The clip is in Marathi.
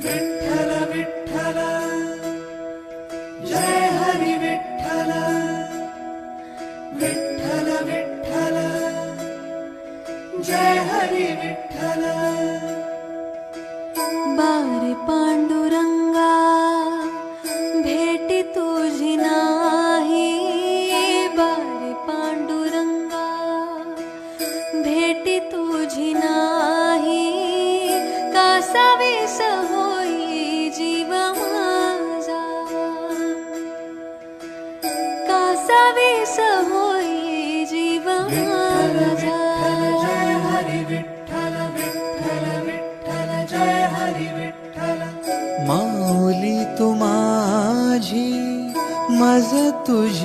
विठ्ठल विठ्ठल जय हरी विठ्ठल विठ्ठल विठ्ठल जय हरी विठ्ठल बारे पांडुरंगा भेटी तुझी नाही बारे पांडुरंगा भेटी तुझी नाही कासावीस होई जीव माझा कासावीस होई जीव माझा जय हरी विठ्ठल विठ्ठल विठ्ठल जय हरी विठ्ठल माऊली तू माझी मज तुझी